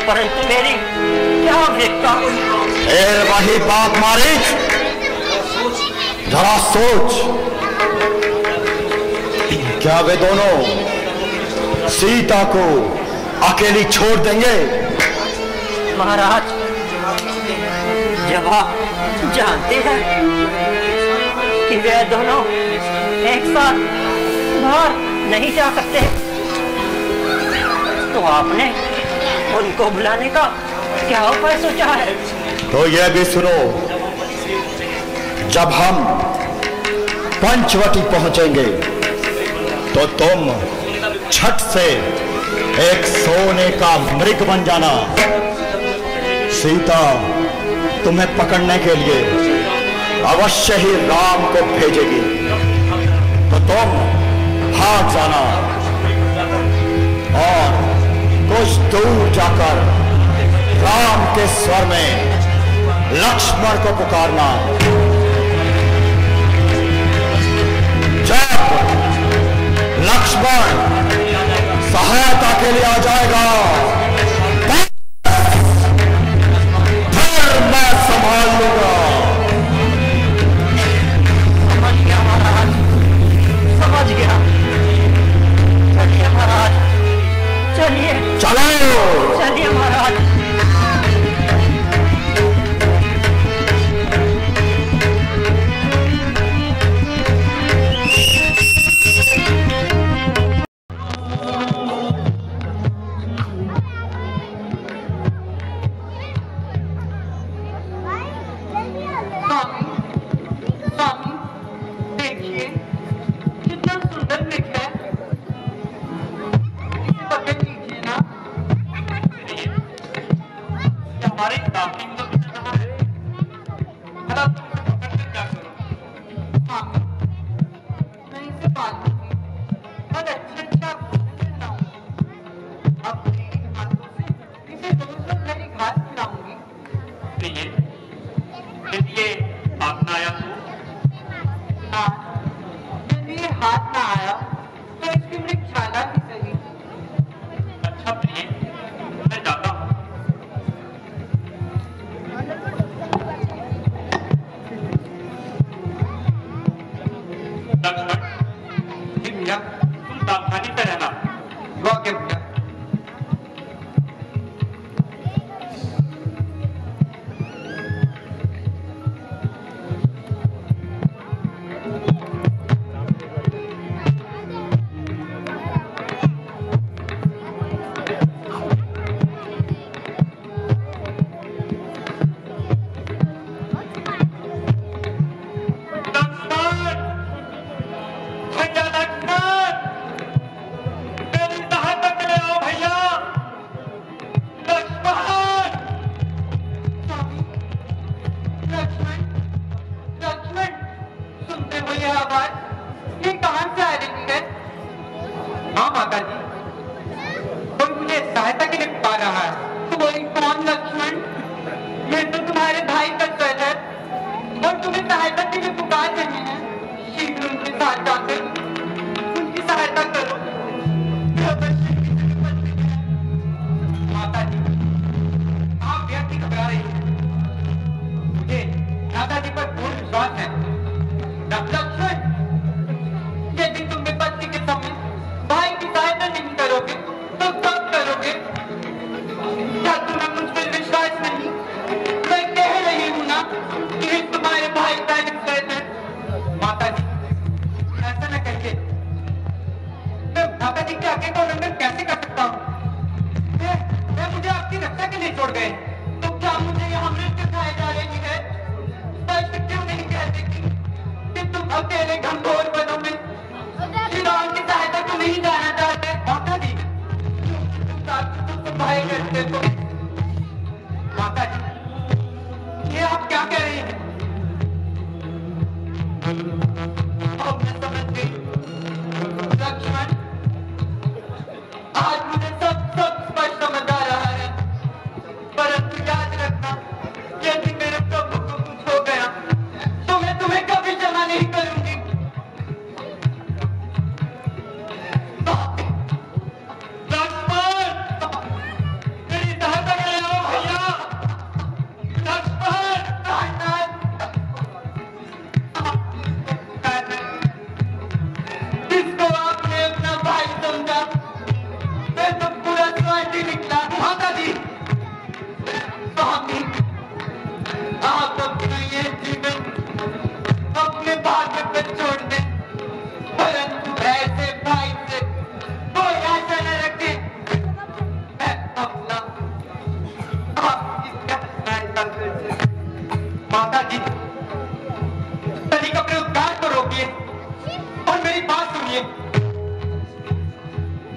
परंतु मेरी क्या आवश्यकता?
फिर वही बात मारीच, जरा सोच, क्या वे दोनों सीता को अकेली छोड़ देंगे?
महाराज, जब आप जानते हैं कि वे दोनों एक साथ बाहर नहीं जा सकते, तो आपने उनको बुलाने का क्या उपाय सोचा है?
तो यह भी सुनो, जब हम पंचवटी पहुंचेंगे तो तुम झट से एक सोने का मृग बन जाना। सीता तुम्हें पकड़ने के लिए अवश्य ही राम को भेजेगी, तो तुम भाग जाना और कुछ दूर जाकर राम के स्वर में लक्ष्मण को पुकारना। जब लक्ष्मण सहायता के लिए आ जाएगा फिर मैं संभाल लूंगा।
समझ गया महाराज, समझ गया। चलिए महाराज, चलिए
चलो
चलिए महाराज।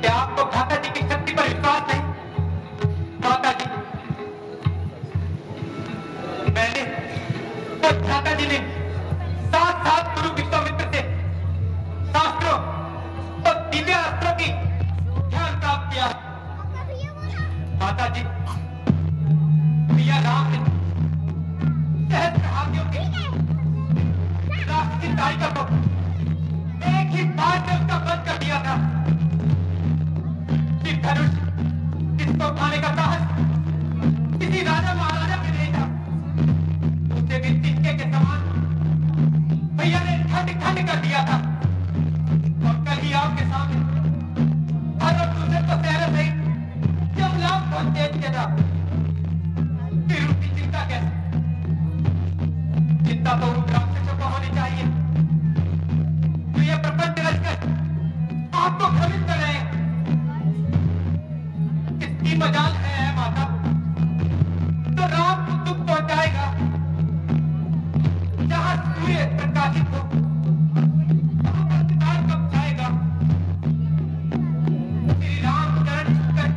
क्या
मैंने और भ्राता जी ने साथ साथ गुरु विश्वामित्र से शास्त्रों और दिव्य अस्त्रों की ज्ञान प्राप्त किया। माता जी, प्रिया राम ने सहस्त्रहारियों की राक्षसी तारिका को एक ही बार में उसका वध कर दिया था। कि धनुष जिसको उठाने का साहस किसी राजा महाराजा में नहीं था, उसे भी सिक्के के समान भैया ने खंड खंड कर दिया था। और कल ही आपके सामने हर और दूसरे को सहरा सहित जब लाभ बहुत तेज किया था, फिर उसकी चिंता कैसे? चिंता तो उन राक्षसों को होनी चाहिए तो ये प्रपंच रचकर आपको भ्रमित कर रहे हैं। इसकी मजाल है माता तो राम को दुख पहुंचाएगा जहां सूर्य प्रकाशित हो वहां पर सितार कब जाएगा। श्री राम चरण छूकर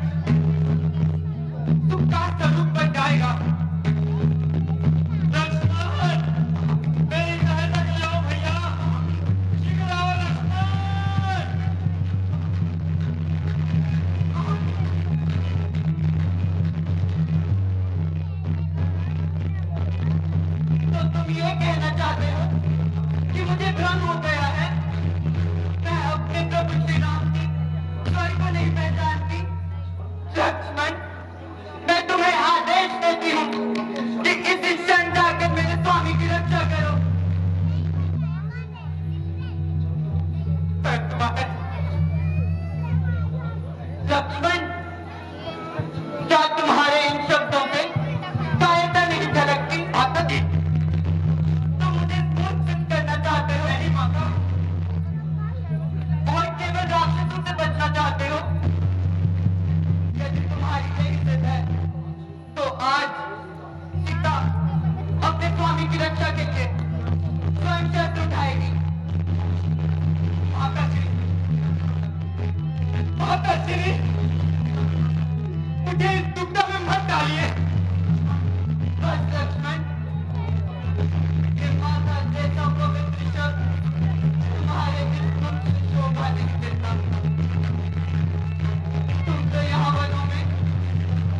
सुख का स्वरूप बन जाएगा। मेरी सहायता के लिए आओ भैया, शीघ्र आओ लक्ष्मण। तो तुम ये कहना चाहते हो कि मुझे भ्रम हो गया है? मैं अपने प्रभु श्री राम की स्वर को नहीं पहचानती। लक्ष्मण, मैं तुम्हें आदेश देती हूँ कि इस क्षण जाकर मेरे स्वामी की रक्षा करो। लक्ष्मण, क्या तुम्हारे इन शब्दों से सहायता नहीं झलकती? माता जी, तुम मुझे मूर्छित करना चाहते हो? नहीं माता, और केवल राक्षसों से बचना चाहते हो? यदि तुम्हारी यही जिद है तो आज सीता अपने स्वामी की रक्षा के लिए स्वयं शस्त्र उठाएगी। माता श्री, माता श्री, मुझे इस दुविधा में मत डालिए। बस लक्ष्मण, ये माता जैसा पवित्र शब्द तुम्हारे बिल्कुल शोभा नहीं देता। तुम तो यहाँ वनों में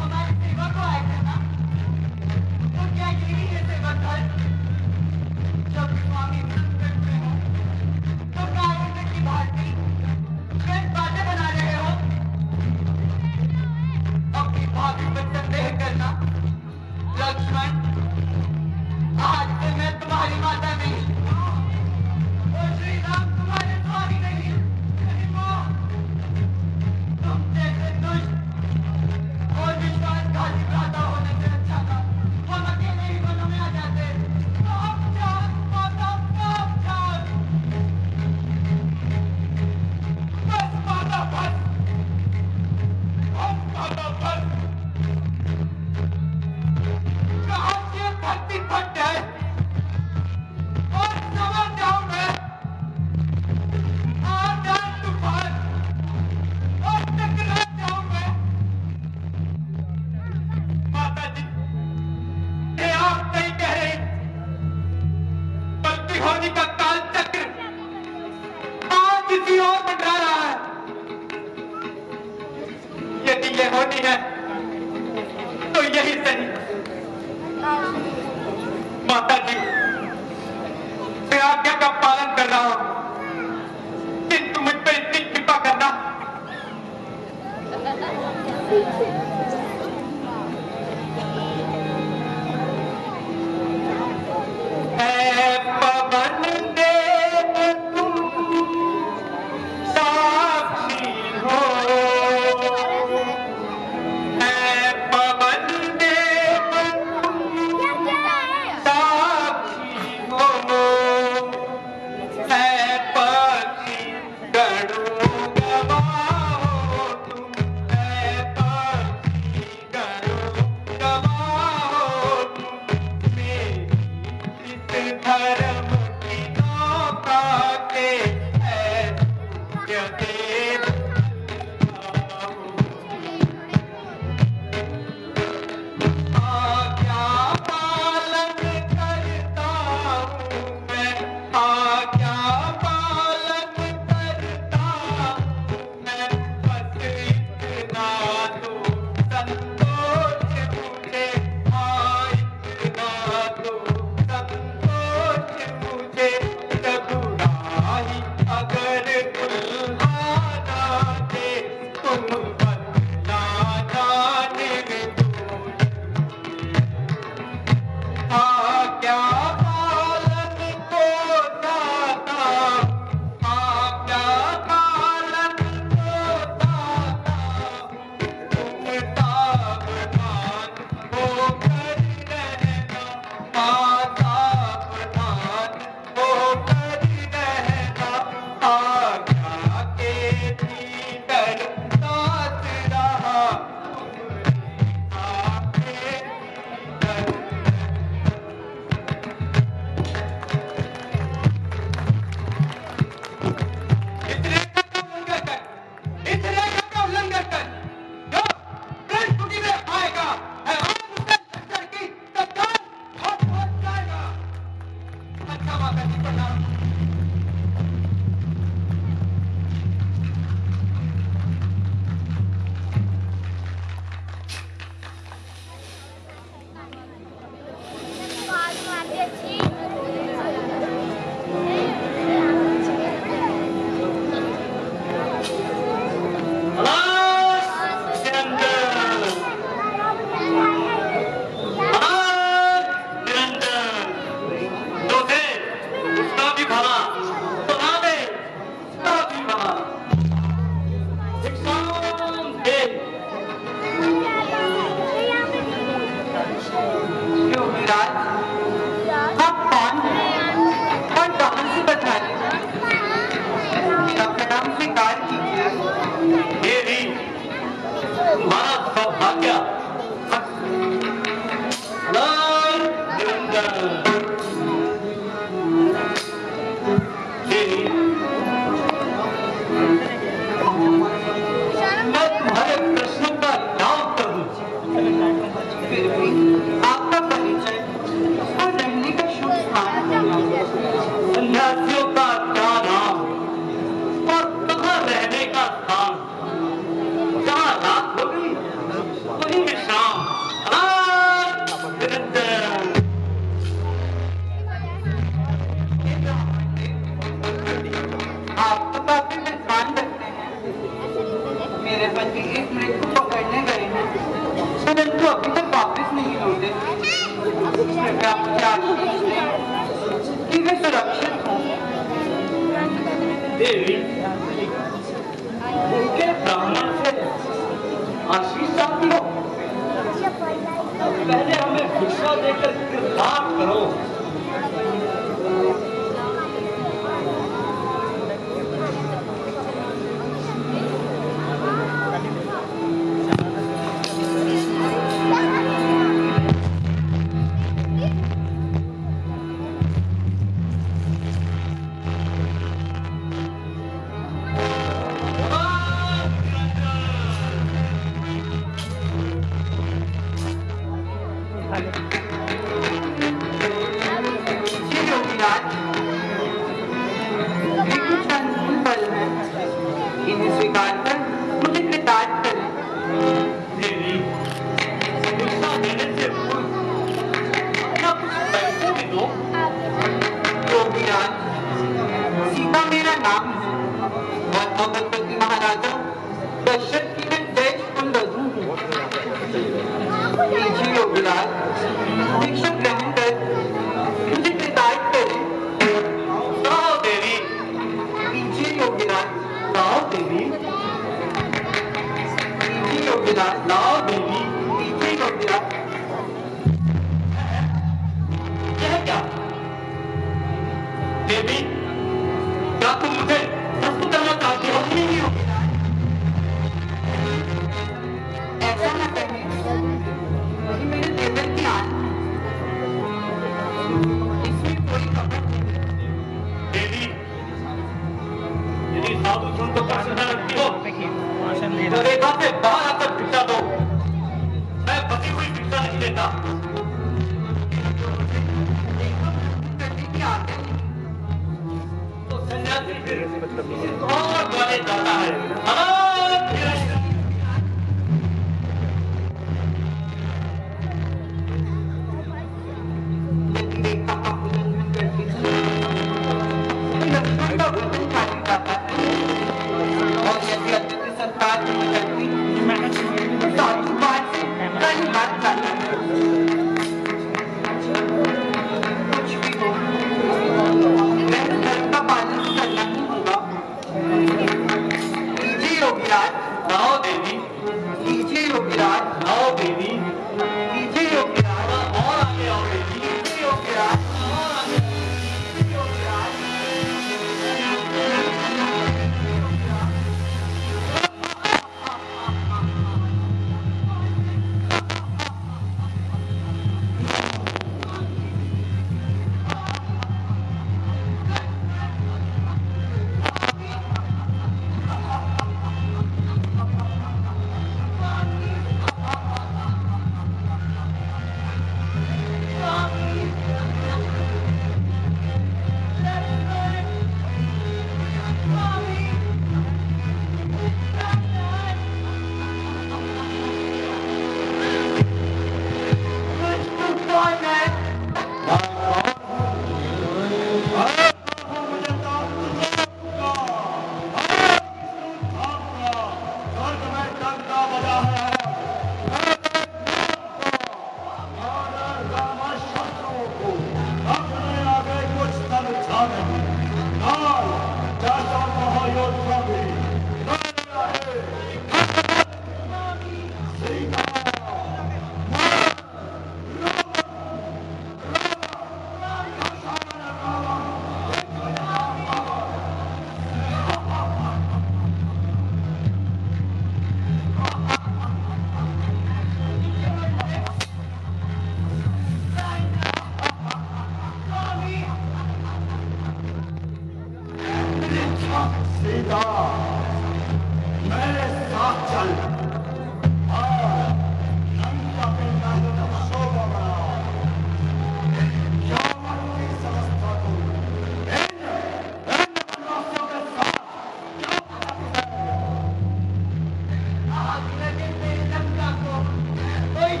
हमारी सेवा को आए थे ना, तो क्या यही है सेवा घर? जब स्वामी संकट में हो तो कायरने की भांति कैसे बातें बना रहे हो? अपनी भाभी पर संदेह करना। लक्ष्मण, आज से मैं तुम्हारी माता नहीं और श्री राम तुम्हारे स्वामी नहीं। तुम जैसे दुष्ट और विश्वासघाती भ्राता होने से अच्छा था हम अकेले ही वनों में आ जाते। सावधान माता, सावधान। बस माता, बस माता, बस। कहाँ से धरती फट जाए और समझ जाऊं मैं। आ जाए तूफान और टकरा जाऊं मैं। माता जी, ये आप नहीं कह रही, बल्कि होनी का काल चक्र आज किसी और मंडरा रहा है। यदि ये होनी है तो यही सही। माता जी, मैं आज्ञा का पालन कर रहा हूं, किंतु मुझ पर इतनी कृपा करना। है पवन देव तुम साक्षी हो,
योगीराज, आप कौन हैं और कहाँ से पधारे? मेरा प्रणाम स्वीकार कीजिए।
देवी, तुम्हारा सौभाग्य देवी, मैं तुम्हारे प्रश्नों का क्या उत्तर दूं?
फिर भी आपका परिचय और रहने का शुभ स्थान,
सन्यासियों का क्या नाम और कहाँ रहने का स्थान, जहाँ रात हो गई वहीं में शाम।
आप तो काफी विद्वान लगते हैं। मेरे पति एक मृत्यु पकड़ने गए हैं, परंतु अभी तक वापस नहीं लौटे। कृपया मुझे आशीष दें कि वे सुरक्षित हों।
देवी, उनके ब्राह्मण से आशीष चाहती हो? पहले हमें भिक्षा देकर कृतार्थ करो।
इन्हें स्वीकार कर मुझे कृतार्थ करें।
देवी, भिक्षा देने से पूर्व अपना कुछ पैसे भी दो।
योगीराज, सीता मेरा नाम है और भगवती महाराजा दशरथ की मैं जय कुल वधू हूँ। लीजिए योगीराज, भिक्षा ग्रहण कर मुझे कृतार्थ करें।
लाओ देवी,
लीजिए योगीराज,
लाओ देवी,
लीजिए योगीराज,
लाओ देवी।
लीजिए योगीराज।
यह क्या? देवी, क्या तुम मुझे प्रस्तुत करना चाहती हो?
नहीं योगीराज, ऐसा न कहें, वही मेरे देवर की आन है। इसमें कोई कपट नहीं।
देवी, यदि साधु सुन तो प्रसन्न रखती हो तो रेखा से बाहर आकर भिक्षा दो। मैं बची हुई भिक्षा नहीं देता।
करने की आदत नहीं।
तो सन्यासी फिर और बने जाता है। अनाथ निरंजन।
यदि रेखा का उल्लंघन करती है, तो लक्ष्मण का वचन पालन जाता है। और यदि अतिथि सत्कार नहीं करती, तो साधु बात से कहीं बात जाता है। कुछ भी हो, मैं धर्म का पालन करना ही होगा।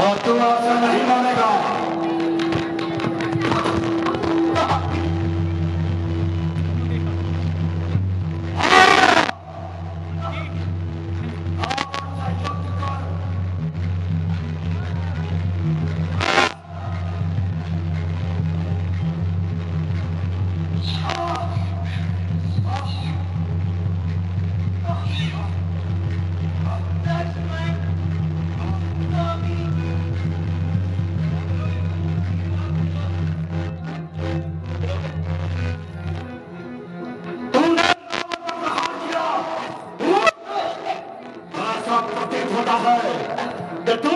और तू ऐसा नहीं मानेगा। होता है कि तू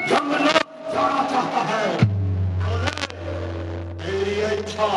जंगलों जाना चाहता है। तेरी इच्छा